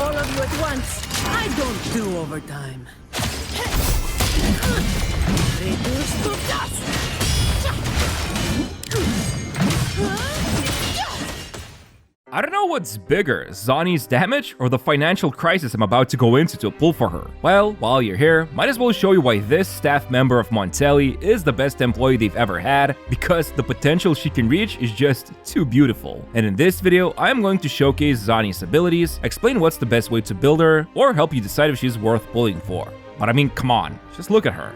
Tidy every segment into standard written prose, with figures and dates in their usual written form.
all of you at once. I don't do overtime. Reduce to dust. I don't know what's bigger, Zani's damage or the financial crisis I'm about to go into to pull for her. Well, while you're here, might as well show you why this staff member of Montelli is the best employee they've ever had, because the potential she can reach is just too beautiful. And in this video, I am going to showcase Zani's abilities, explain what's the best way to build her, or help you decide if she's worth pulling for. But I mean, come on, just look at her.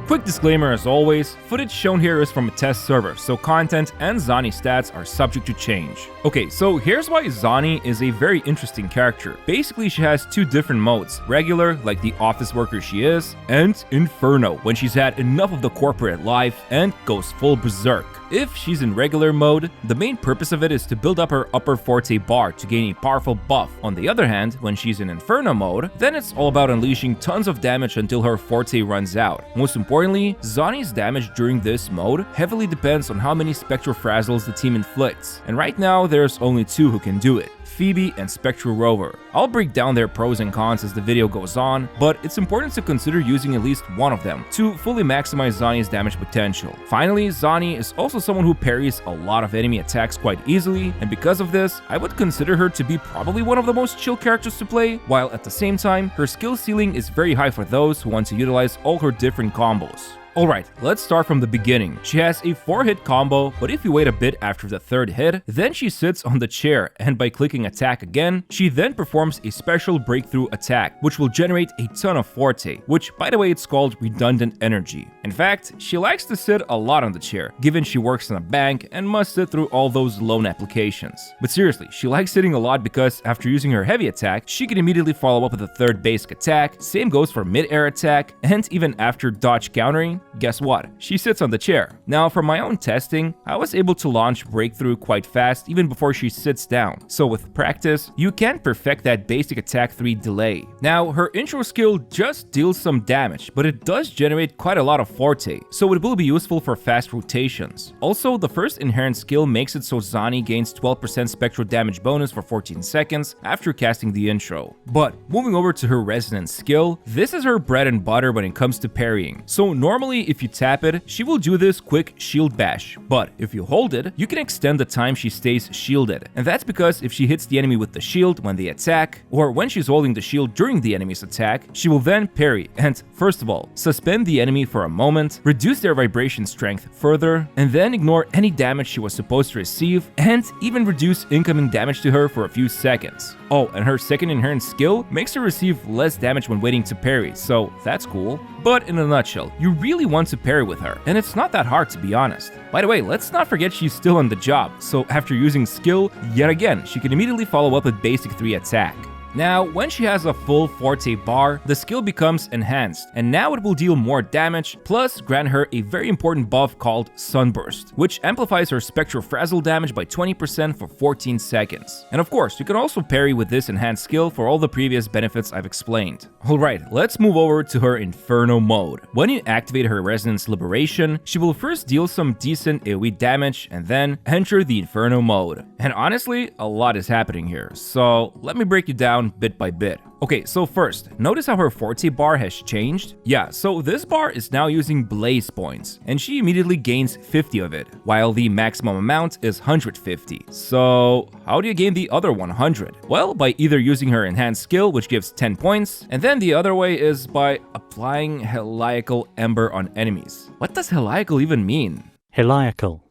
Quick disclaimer as always, footage shown here is from a test server, so content and Zani stats are subject to change. Okay, so here's why Zani is a very interesting character. Basically, she has two different modes: regular, like the office worker she is, and Inferno, when she's had enough of the corporate life and goes full berserk. If she's in regular mode, the main purpose of it is to build up her upper forte bar to gain a powerful buff. On the other hand, when she's in Inferno mode, then it's all about unleashing tons of damage until her forte runs out. Most importantly, Zani's damage during this mode heavily depends on how many Spectral Frazzles the team inflicts, and right now there's only two who can do it: Phoebe and Spectral Rover. I'll break down their pros and cons as the video goes on, but it's important to consider using at least one of them to fully maximize Zani's damage potential. Finally, Zani is also someone who parries a lot of enemy attacks quite easily, and because of this, I would consider her to be probably one of the most chill characters to play, while at the same time, her skill ceiling is very high for those who want to utilize all her different combos. Alright, let's start from the beginning. She has a 4-hit combo, but if you wait a bit after the third hit, then she sits on the chair, and by clicking attack again, she then performs a special breakthrough attack, which will generate a ton of forte, which by the way it's called redundant energy. In fact, she likes to sit a lot on the chair, given she works in a bank and must sit through all those loan applications. But seriously, she likes sitting a lot because after using her heavy attack, she can immediately follow up with a third basic attack, same goes for mid-air attack, and even after dodge countering, guess what? She sits on the chair. Now, from my own testing, I was able to launch Breakthrough quite fast even before she sits down. So with practice, you can perfect that basic attack 3 delay. Now, her intro skill just deals some damage, but it does generate quite a lot of forte, so it will be useful for fast rotations. Also, the first inherent skill makes it so Zani gains 12% spectral damage bonus for 14 seconds after casting the intro. But moving over to her resonance skill, this is her bread and butter when it comes to parrying. So normally, if you tap it, she will do this quick shield bash, but if you hold it, you can extend the time she stays shielded. And that's because if she hits the enemy with the shield when they attack, or when she's holding the shield during the enemy's attack, she will then parry and, first of all, suspend the enemy for a moment, reduce their vibration strength further, and then ignore any damage she was supposed to receive, and even reduce incoming damage to her for a few seconds. Oh, and her second inherent skill makes her receive less damage when waiting to parry, so that's cool. But in a nutshell, you really want to parry with her, and it's not that hard to be honest. By the way, let's not forget she's still on the job, so after using skill, yet again, she can immediately follow up with basic 3 attack. Now, when she has a full forte bar, the skill becomes enhanced, and now it will deal more damage, plus grant her a very important buff called Sunburst, which amplifies her Spectral Frazzle damage by 20% for 14 seconds. And of course, you can also parry with this enhanced skill for all the previous benefits I've explained. Alright, let's move over to her Inferno mode. When you activate her Resonance Liberation, she will first deal some decent AoE damage, and then enter the Inferno mode. And honestly, a lot is happening here, so let me break you down bit by bit. Okay, so first, notice how her forte bar has changed? Yeah, so this bar is now using blaze points, and she immediately gains 50 of it, while the maximum amount is 150. So, how do you gain the other 100? Well, by either using her enhanced skill, which gives 10 points, and then the other way is by applying Heliacal Ember on enemies. What does Heliacal even mean? Heliacal.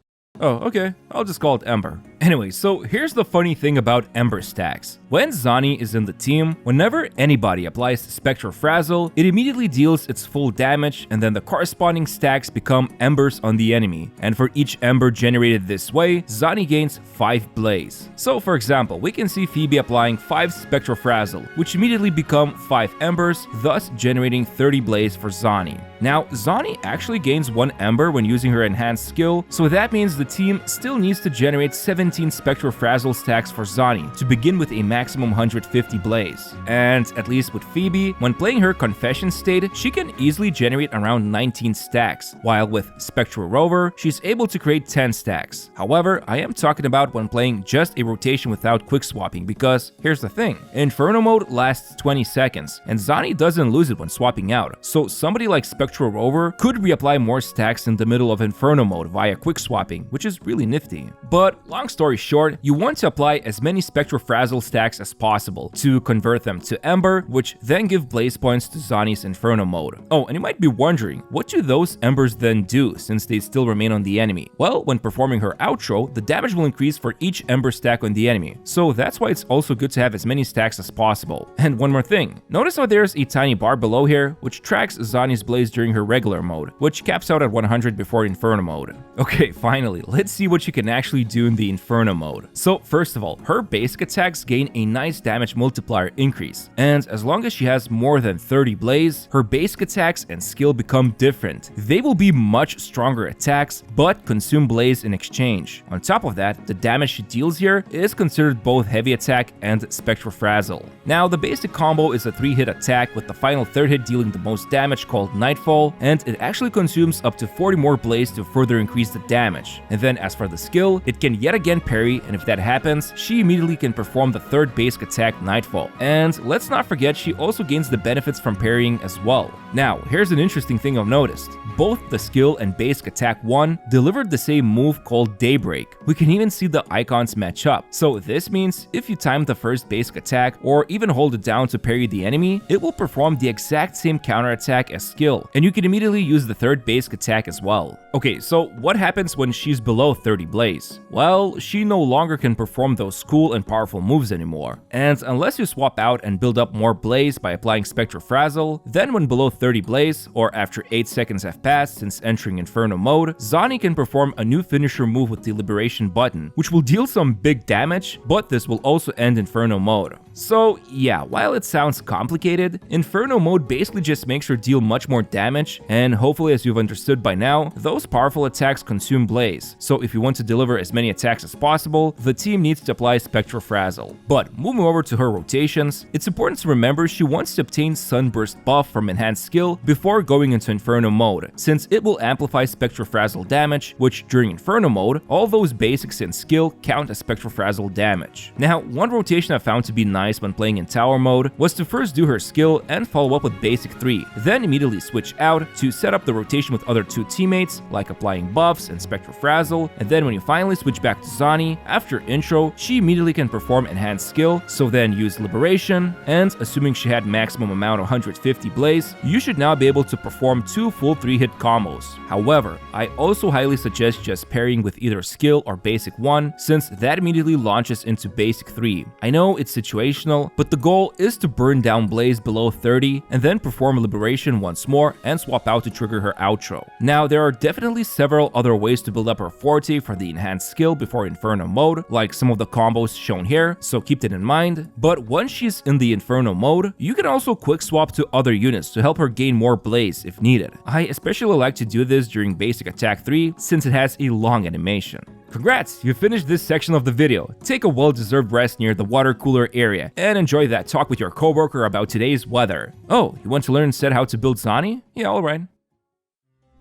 Oh, okay, I'll just call it Ember. Anyway, so here's the funny thing about Ember stacks. When Zani is in the team, whenever anybody applies Spectral Frazzle, it immediately deals its full damage, and then the corresponding stacks become Embers on the enemy. And for each Ember generated this way, Zani gains 5 Blaze. So for example, we can see Phoebe applying 5 Spectral Frazzle, which immediately become 5 Embers, thus generating 30 Blaze for Zani. Now, Zani actually gains 1 Ember when using her enhanced skill, so that means the team still needs to generate 17 17 Spectral Frazzle stacks for Zani to begin with a maximum 150 blaze. And at least with Phoebe, when playing her Confession state, she can easily generate around 19 stacks, while with Spectral Rover, she's able to create 10 stacks. However, I am talking about when playing just a rotation without quick swapping, because here's the thing, Inferno mode lasts 20 seconds, and Zani doesn't lose it when swapping out, so somebody like Spectral Rover could reapply more stacks in the middle of Inferno mode via quick swapping, which is really nifty. But long story short, you want to apply as many Spectral Frazzle stacks as possible to convert them to Ember, which then give blaze points to Zani's Inferno mode. Oh, and you might be wondering, what do those Embers then do since they still remain on the enemy? Well, when performing her outro, the damage will increase for each Ember stack on the enemy, so that's why it's also good to have as many stacks as possible. And one more thing, notice how there's a tiny bar below here, which tracks Zani's blaze during her regular mode, which caps out at 100 before Inferno mode. Okay, finally, let's see what you can actually do in the Inferno mode. So first of all, her basic attacks gain a nice damage multiplier increase, and as long as she has more than 30 blaze, her basic attacks and skill become different. They will be much stronger attacks, but consume blaze in exchange. On top of that, the damage she deals here is considered both heavy attack and Spectral Frazzle. Now, the basic combo is a 3-hit attack with the final 3rd hit dealing the most damage called Nightfall, and it actually consumes up to 40 more blaze to further increase the damage. And then as for the skill, it can yet again parry, and if that happens, she immediately can perform the 3rd basic attack Nightfall. And let's not forget, she also gains the benefits from parrying as well. Now, here's an interesting thing I've noticed. Both the skill and basic attack 1 delivered the same move called Daybreak. We can even see the icons match up. So this means if you time the first basic attack or even hold it down to parry the enemy, it will perform the exact same counterattack as skill, and you can immediately use the 3rd basic attack as well. Okay, so what happens when she's below 30 blaze? Well, she no longer can perform those cool and powerful moves anymore. And unless you swap out and build up more blaze by applying Spectral Frazzle, then when below 30 blaze, or after 8 seconds have passed since entering Inferno mode, Zani can perform a new finisher move with the Liberation button, which will deal some big damage, but this will also end Inferno mode. So yeah, while it sounds complicated, Inferno mode basically just makes her deal much more damage, and hopefully, as you've understood by now, those powerful attacks consume blaze. So if you want to deliver as many attacks as possible, the team needs to apply Spectral Frazzle. But moving over to her rotations, it's important to remember she wants to obtain Sunburst buff from enhanced skill before going into Inferno mode, since it will amplify Spectral Frazzle damage, which during Inferno mode, all those basics and skill count as Spectral Frazzle damage. Now, one rotation I found to be nice when playing in tower mode was to first do her skill and follow up with basic 3, then immediately switch out to set up the rotation with other 2 teammates, like applying buffs and Spectral Frazzle, and then when you finally switch back to Zani, after intro, she immediately can perform enhanced skill, so then use Liberation, and assuming she had maximum amount of 150 blaze, you should now be able to perform 2 full 3-hit combos. However, I also highly suggest just parrying with either skill or basic 1, since that immediately launches into basic 3. I know it's situational, but the goal is to burn down blaze below 30 and then perform Liberation once more and swap out to trigger her outro. Now, there are definitely several other ways to build up her forte for the enhanced skill before Inferno mode, like some of the combos shown here, so keep that in mind. But once she's in the Inferno mode, you can also quick swap to other units to help her gain more blaze if needed. I especially like to do this during basic attack 3 since it has a long animation. Congrats, you finished this section of the video. Take a well-deserved rest near the water cooler area and enjoy that talk with your coworker about today's weather. Oh, you want to learn instead how to build Zani? Yeah, alright.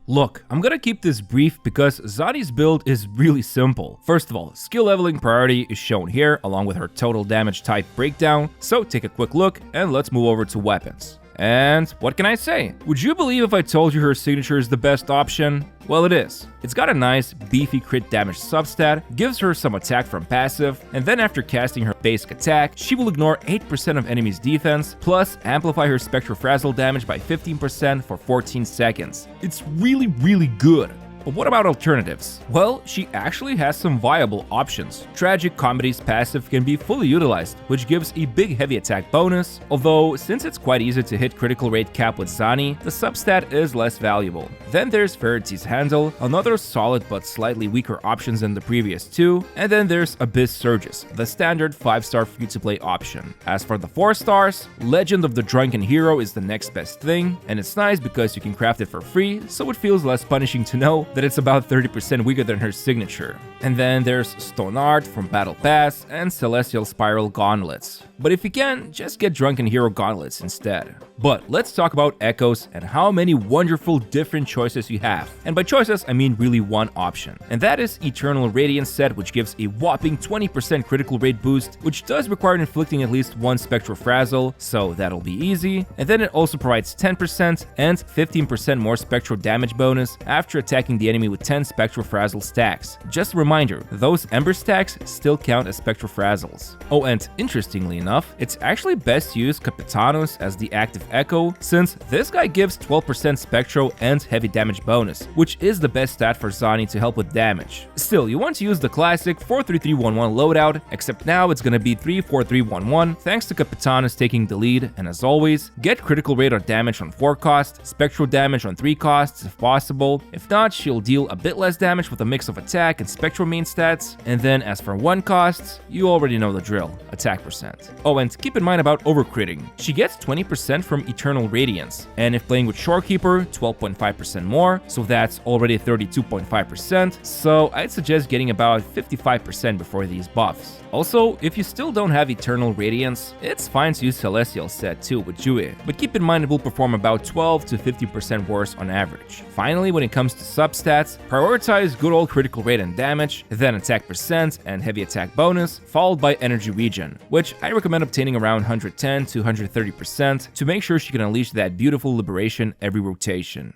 Look, I'm gonna keep this brief because Zani's build is really simple. First of all, skill leveling priority is shown here along with her total damage type breakdown, so take a quick look and let's move over to weapons. And what can I say? Would you believe if I told you her signature is the best option? Well, it is. It's got a nice, beefy crit damage substat, gives her some attack from passive, and then after casting her basic attack, she will ignore 8% of enemies' defense, plus amplify her Spectral Frazzle damage by 15% for 14 seconds. It's really good. But what about alternatives? Well, she actually has some viable options. Tragic Comedy's passive can be fully utilized, which gives a big heavy attack bonus, although since it's quite easy to hit critical rate cap with Zani, the substat is less valuable. Then there's Verity's Handle, another solid but slightly weaker option than the previous 2, and then there's Abyss Surges, the standard 5-star free-to-play option. As for the 4 stars, Legend of the Drunken Hero is the next best thing, and it's nice because you can craft it for free, so it feels less punishing to know that it's about 30% weaker than her signature. And then there's Stone Art from Battle Pass and Celestial Spiral Gauntlets. But if you can, just get Drunken Hero Gauntlets instead. But let's talk about Echoes and how many wonderful different choices you have. And by choices, I mean really one option. And that is Eternal Radiance set, which gives a whopping 20% critical rate boost, which does require inflicting at least one Spectral Frazzle, so that'll be easy. And then it also provides 10% and 15% more spectral damage bonus after attacking the enemy with 10 Spectral Frazzle stacks. Just a reminder, those Ember stacks still count as Spectral Frazzles. Oh, and interestingly enough, it's actually best to use Capitanus as the active Echo, since this guy gives 12% Spectral and heavy damage bonus, which is the best stat for Zani to help with damage. Still, you want to use the classic 4-3-3-1-1 loadout, except now it's gonna be 3-4-3-1-1 thanks to Capitanus taking the lead, and as always, get critical rate or damage on 4 costs, spectral damage on 3 costs if possible. If not, she'll deal a bit less damage with a mix of attack and spectral main stats. And then as for 1 costs, you already know the drill, attack percent. Oh, and keep in mind about overcritting. She gets 20% from Eternal Radiance, and if playing with Shorekeeper, 12.5% more, so that's already 32.5%, so I'd suggest getting about 55% before these buffs. Also, if you still don't have Eternal Radiance, it's fine to use Celestial set too with Jue, but keep in mind it will perform about 12 to 50% worse on average. Finally, when it comes to substats, prioritize good old critical rate and damage, then attack percent and heavy attack bonus, followed by energy regen, which I recommend obtaining around 110 to 130% to make sure she can unleash that beautiful liberation every rotation.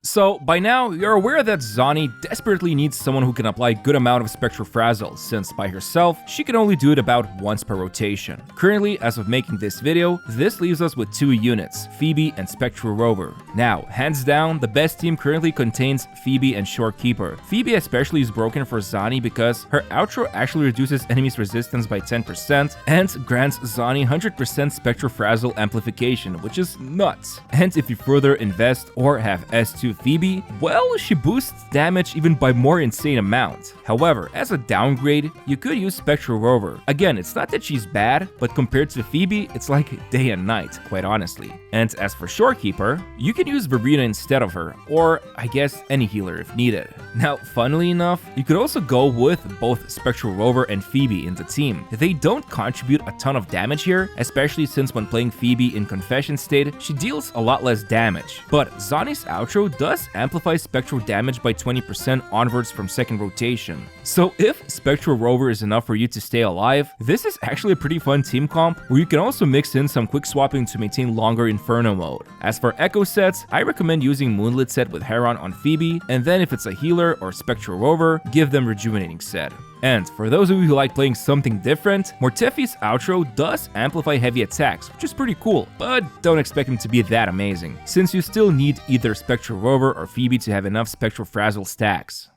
So, by now, you're aware that Zani desperately needs someone who can apply good amount of Spectral Frazzles, since by herself, she can only do it about once per rotation. Currently, as of making this video, this leaves us with 2 units, Phoebe and Spectral Rover. Now, hands down, the best team currently contains Phoebe and Shorekeeper. Phoebe especially is broken for Zani because her outro actually reduces enemies' resistance by 10% and grants Zani 100% Spectral Frazzle amplification, which is nuts. And if you further invest or have S2 Phoebe, well, she boosts damage even by more insane amount. However, as a downgrade, you could use Spectral Rover. Again, it's not that she's bad, but compared to Phoebe, it's like day and night, quite honestly. And as for Shorekeeper, you can use Verena instead of her, or I guess any healer if needed. Now, funnily enough, you could also go with both Spectral Rover and Phoebe in the team. They don't contribute a ton of damage here, especially since when playing Phoebe in Confession state, she deals a lot less damage. But Zani's outro does amplify spectral damage by 20% onwards from second rotation. So if Spectral Rover is enough for you to stay alive, this is actually a pretty fun team comp where you can also mix in some quick swapping to maintain longer Inferno mode. As for Echo sets, I recommend using Moonlit set with Heron on Phoebe, and then if it's a healer or Spectral Rover, give them Rejuvenating set. And for those of you who like playing something different, Mortefi's outro does amplify heavy attacks, which is pretty cool, but don't expect him to be that amazing, since you still need either Spectral Rover or Phoebe to have enough Spectral Frazzle stacks.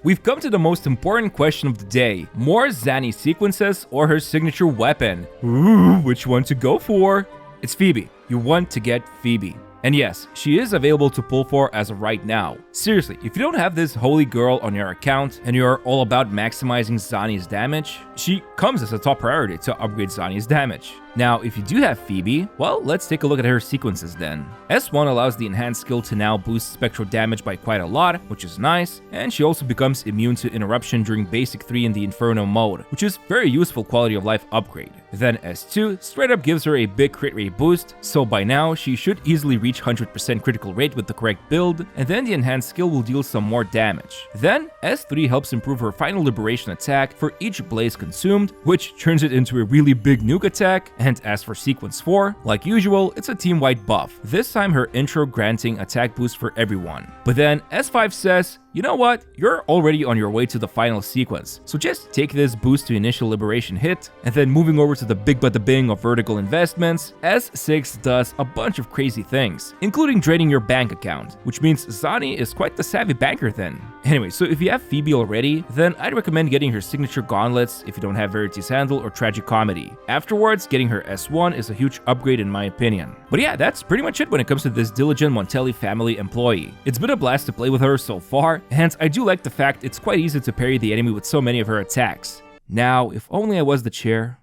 We've come to the most important question of the day: more Zani sequences or her signature weapon? Ooh, which one to go for? It's Phoebe. You want to get Phoebe. And yes, she is available to pull for as of right now. Seriously, if you don't have this holy girl on your account and you're all about maximizing Zani's damage, she comes as a top priority to upgrade Zani's damage. Now, if you do have Phoebe, well, let's take a look at her sequences then. S1 allows the enhanced skill to now boost spectral damage by quite a lot, which is nice, and she also becomes immune to interruption during basic 3 in the Inferno mode, which is very useful quality of life upgrade. Then S2 straight up gives her a big crit rate boost, so by now she should easily reach 100% critical rate with the correct build, and then the enhanced skill will deal some more damage. Then S3 helps improve her final liberation attack for each blaze consumed, which turns it into a really big nuke attack. And as for sequence 4, like usual, it's a team-wide buff, this time her intro granting attack boost for everyone. But then S5 says, you know what, you're already on your way to the final sequence, so just take this boost to initial liberation hit, and then moving over to the big bada bing of vertical investments, S6 does a bunch of crazy things, including draining your bank account, which means Zani is quite the savvy banker then. Anyway, so if you have Phoebe already, then I'd recommend getting her signature gauntlets if you don't have Verity's Handle or Tragic Comedy. Afterwards, getting her S1 is a huge upgrade in my opinion. But yeah, that's pretty much it when it comes to this diligent Montelli family employee. It's been a blast to play with her so far, and I do like the fact it's quite easy to parry the enemy with so many of her attacks. Now, if only I was the chair.